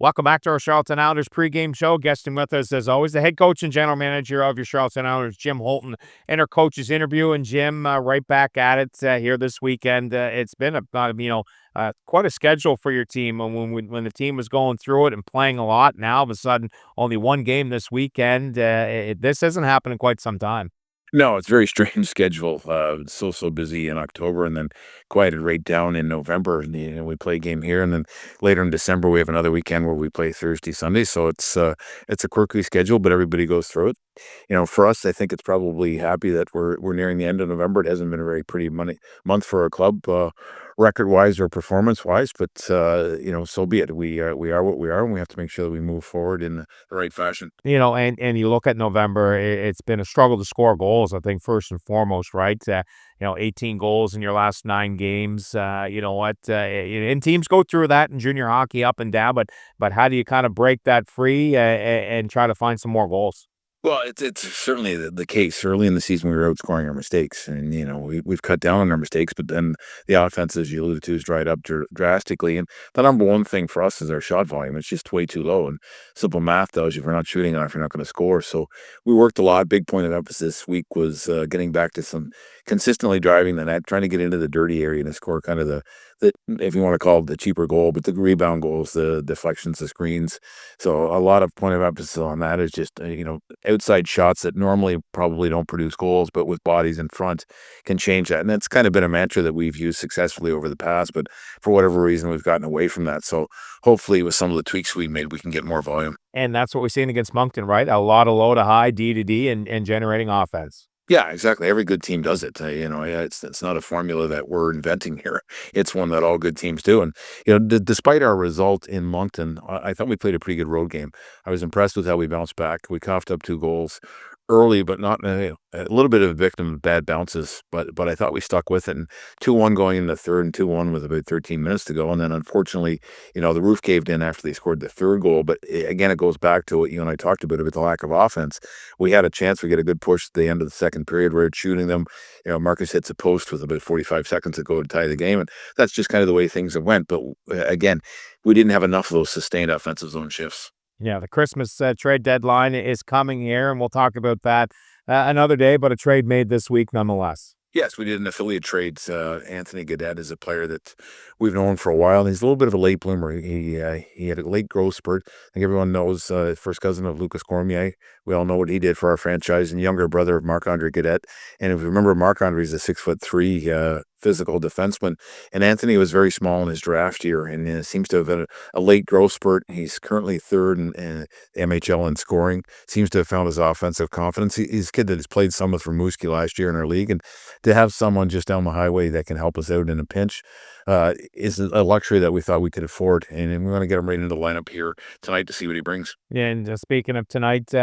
Welcome back to our Charlottetown Islanders pregame show. Guesting with us, as always, the head coach and general manager of your Charlottetown Islanders, Jim Hulton, in our coach's interview. And Jim, right back at it here this weekend. It's been quite a schedule for your team. And when the team was going through it and playing a lot, now all of a sudden only one game this weekend. This hasn't happened in quite some time. No, it's a very strange schedule. So busy in October and then quieted right down in November. And, we play a game here, and then later in December we have another weekend where we play Thursday, Sunday. So it's a quirky schedule, but everybody goes through it. For us, I think it's probably happy that we're nearing the end of November. It hasn't been a very pretty month for our club, record wise or performance wise, but so be it. We are what we are, and we have to make sure that we move forward in the right fashion. And you look at November, it's been a struggle to score goals, I think, first and foremost, right? 18 goals in your last 9 games. You know what? And teams go through that in junior hockey up and down, but how do you kind of break that free and try to find some more goals? Well, it's certainly the case. Early in the season, we were outscoring our mistakes, and we've cut down on our mistakes. But then the offense, as you alluded to, has dried up drastically. And the number one thing for us is our shot volume. It's just way too low. And simple math tells you if we're not shooting enough, you're not going to score. So we worked a lot. Big point of emphasis this week was getting back to some consistently driving the net, trying to get into the dirty area and score kind of the if you want to call it the cheaper goal, but the rebound goals, the deflections, the screens. So a lot of point of emphasis on that is just outside shots that normally probably don't produce goals, but with bodies in front can change that. And that's kind of been a mantra that we've used successfully over the past, but for whatever reason, we've gotten away from that. So hopefully with some of the tweaks we made, we can get more volume. And that's what we've seen against Moncton, right? A lot of low to high, D to D, and generating offense. Yeah, exactly. Every good team does it. Yeah, it's not a formula that we're inventing here. It's one that all good teams do. And despite our result in Moncton, I thought we played a pretty good road game. I was impressed with how we bounced back. We coughed up 2 goals early, but not a little bit of a victim of bad bounces. But I thought we stuck with it. And 2-1 going in the third, and 2-1 with about 13 minutes to go. And then unfortunately, the roof caved in after they scored the third goal. But again, it goes back to what you and I talked about the lack of offense. We had a chance. We get a good push at the end of the second period. We're shooting them. Marcus hits a post with about 45 seconds to go to tie the game. And that's just kind of the way things have went. But again, we didn't have enough of those sustained offensive zone shifts. Yeah, the Christmas trade deadline is coming here, and we'll talk about that another day, but a trade made this week nonetheless. Yes, we did an affiliate trade. Anthony Gaudette is a player that we've known for a while. He's a little bit of a late bloomer. He had a late growth spurt. I think everyone knows first cousin of Lucas Cormier. We all know what he did for our franchise, and younger brother of Marc-Andre Gaudette. And if you remember, Marc-Andre is a 6'3" physical defenseman, and Anthony was very small in his draft year, and seems to have had a late growth spurt. He's currently third in MHL in scoring. Seems to have found his offensive confidence. He's a kid that has played some with Rimouski last year in our league, and to have someone just down the highway that can help us out in a pinch is a luxury that we thought we could afford. And we're going to get him right into the lineup here tonight to see what he brings. And speaking of tonight,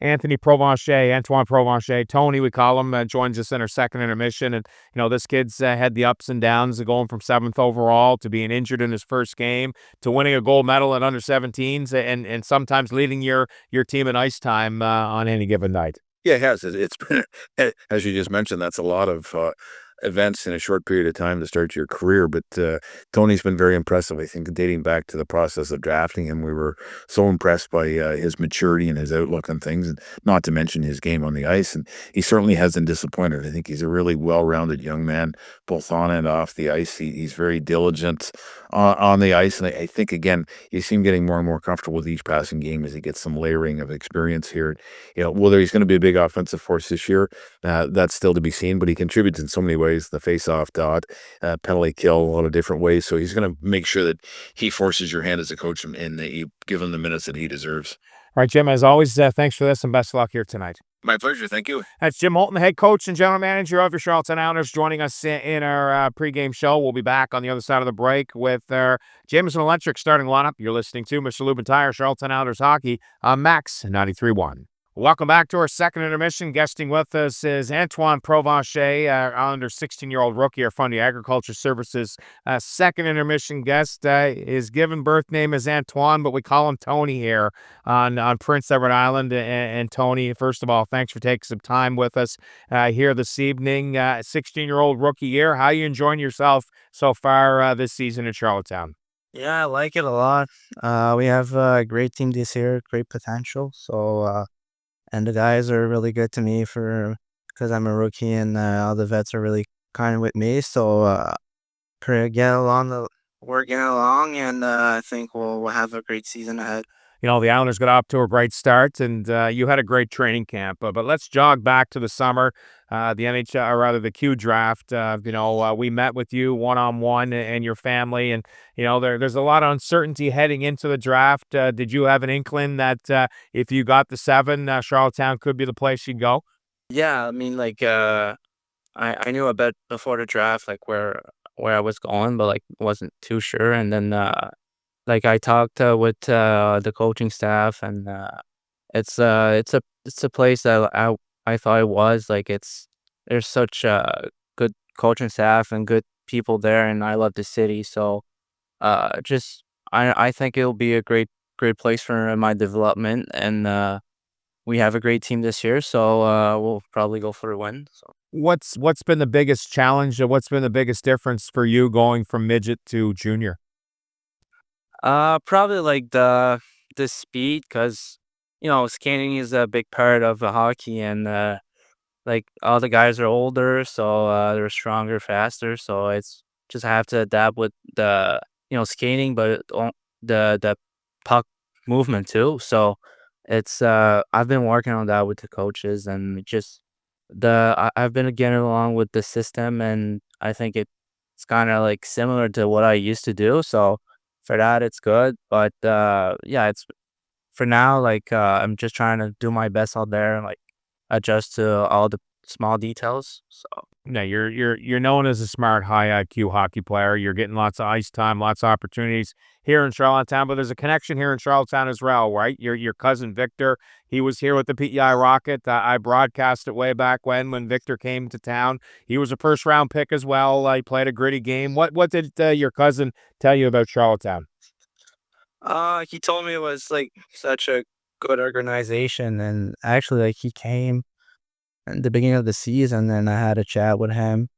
Anthony Provencher, Antoine Provencher, Tony, we call him, joins us in our second intermission. And, this kid's had the ups and downs of going from 7th overall to being injured in his first game to winning a gold medal at under 17s and sometimes leading your team in ice time on any given night. Yeah, it has. It's been, as you just mentioned, that's a lot of events in a short period of time to start your career. But Tony's been very impressive. I think dating back to the process of drafting him, we were so impressed by his maturity and his outlook on things, and not to mention his game on the ice. And he certainly hasn't disappointed. I think he's a really well-rounded young man, both on and off the ice. He's very diligent on the ice. And I think, again, you see him getting more and more comfortable with each passing game as he gets some layering of experience here. Whether he's going to be a big offensive force this year, that's still to be seen, but he contributes in so many ways. The face-off dot, penalty kill, a lot of different ways. So he's going to make sure that he forces your hand as a coach and that you give him the minutes that he deserves. All right, Jim, as always, thanks for this and best of luck here tonight. My pleasure. Thank you. That's Jim Hulton, the head coach and general manager of your Charlottetown Islanders, joining us in our pregame show. We'll be back on the other side of the break with our Jameson Electric starting lineup. You're listening to Mr. Lubin Tire, Charlottetown Islanders Hockey on Max 93.1. Welcome back to our second intermission. Guesting with us is Antoine Provencher, under 16-year-old rookie from the Agriculture Services. Second intermission guest. His given birth name is Antoine, but we call him Tony here on Prince Edward Island. And Tony, first of all, thanks for taking some time with us here this evening. 16-year-old rookie year. How are you enjoying yourself so far this season in Charlottetown? Yeah, I like it a lot. We have a great team this year, great potential. And the guys are really good to me for because I'm a rookie, and all the vets are really kind with me. Get along. We're getting along, and I think we'll have a great season ahead. The Islanders got off to a great start, and you had a great training camp. But let's jog back to the summer, the NHL, or rather the Q draft. We met with you one on one and your family, and there's a lot of uncertainty heading into the draft. Did you have an inkling that if you got the seven, Charlottetown could be the place you'd go? Yeah, I mean, I knew a bit before the draft, like where I was going, but like wasn't too sure. And then I talked with the coaching staff, and it's a place that I thought it was like there's such a good coaching staff and good people there, and I love the city. Just I think it'll be a great place for my development, and we have a great team this year, so we'll probably go for a win. So. What's been the biggest challenge, and what's been the biggest difference for you going from midget to junior? Probably like the speed, cause skating is a big part of hockey, and like all the guys are older, so they're stronger, faster. So it's just have to adapt with the skating, but the puck movement too. So it's I've been working on that with the coaches, and just I've been getting along with the system, and I think it's kind of like similar to what I used to do. So for that, it's good. But yeah, it's for now. I'm just trying to do my best out there and like adjust to all the small details. So. No, you're known as a smart, high IQ hockey player. You're getting lots of ice time, lots of opportunities here in Charlottetown. But there's a connection here in Charlottetown as well, right? Your cousin Victor, he was here with the PEI Rocket. I broadcast it way back when Victor came to town. He was a first round pick as well. He played a gritty game. What did your cousin tell you about Charlottetown? He told me it was like such a good organization, and actually, like he came in the beginning of the season, and I had a chat with him.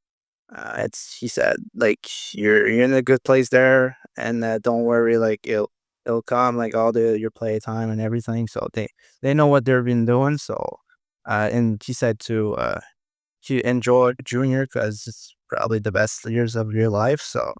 It's he said like you're in a good place there, and don't worry, like it'll come like all the your play time and everything. So they know what they've been doing. And he said to enjoy junior because it's probably the best years of your life. So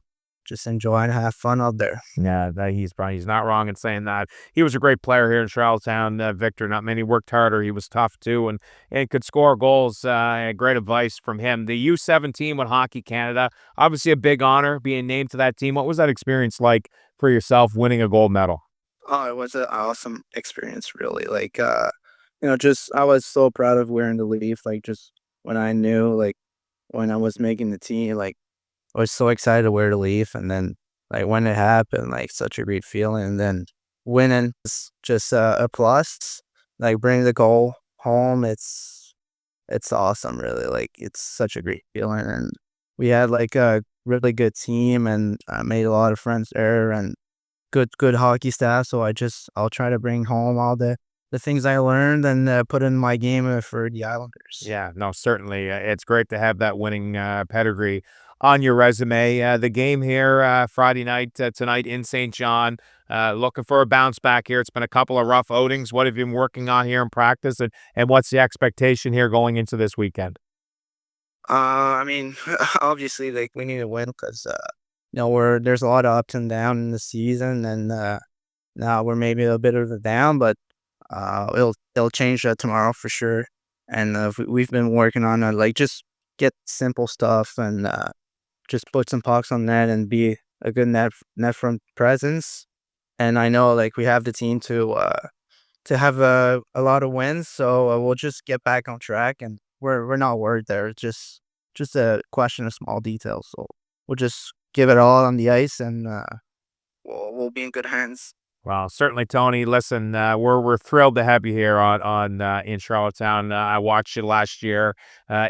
just enjoy and have fun out there. Yeah, he's not wrong in saying that. He was a great player here in Charlottetown, Victor. Not many worked harder. He was tough too, and could score goals. Great advice from him. The U17 with Hockey Canada, obviously a big honor being named to that team. What was that experience like for yourself, winning a gold medal? Oh, it was an awesome experience, really. Just I was so proud of wearing the leaf. Like, just when I knew, like, when I was making the team, like, I was so excited to wear the leaf. And then, like, when it happened, like, such a great feeling. And then winning is just a plus. Like, bringing the goal home, it's awesome, really. Like, it's such a great feeling. And we had, like, a really good team, and I made a lot of friends there. And good hockey staff, so I'll try to bring home all the things I learned, and put in my game for the Islanders. Yeah, no, certainly. It's great to have that winning pedigree on your resume. The game here Friday night tonight in St. John. Looking for a bounce back here. It's been a couple of rough outings. What have you been working on here in practice, and what's the expectation here going into this weekend? I mean, obviously, like, we need to win because we're there's a lot of ups and downs in the season, and now we're maybe a bit of a down, but it'll change tomorrow for sure. And we've been working on like just get simple stuff, and just put some pucks on net and be a good net front presence. And I know like we have the team to have a lot of wins, so we'll just get back on track, and we're not worried there. It's just a question of small details. So we'll just give it all on the ice, and we'll be in good hands. Well, certainly, Tony. Listen, we're thrilled to have you here on in Charlottetown. I watched you last year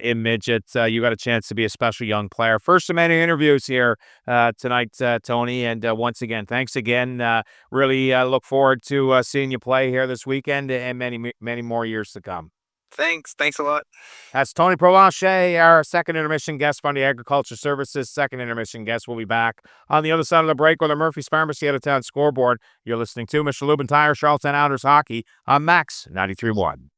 in midget. You got a chance to be a special young player. First of many interviews here tonight, Tony. And once again, thanks again. Really look forward to seeing you play here this weekend and many more years to come. Thanks a lot. That's Tony Provencher, our second intermission guest from the Agriculture Services. Second intermission guest. We'll be back on the other side of the break with a Murphy's Pharmacy out of town scoreboard. You're listening to Mr. Lubin Tire, Charlottetown Oilers Hockey on Max 93.1.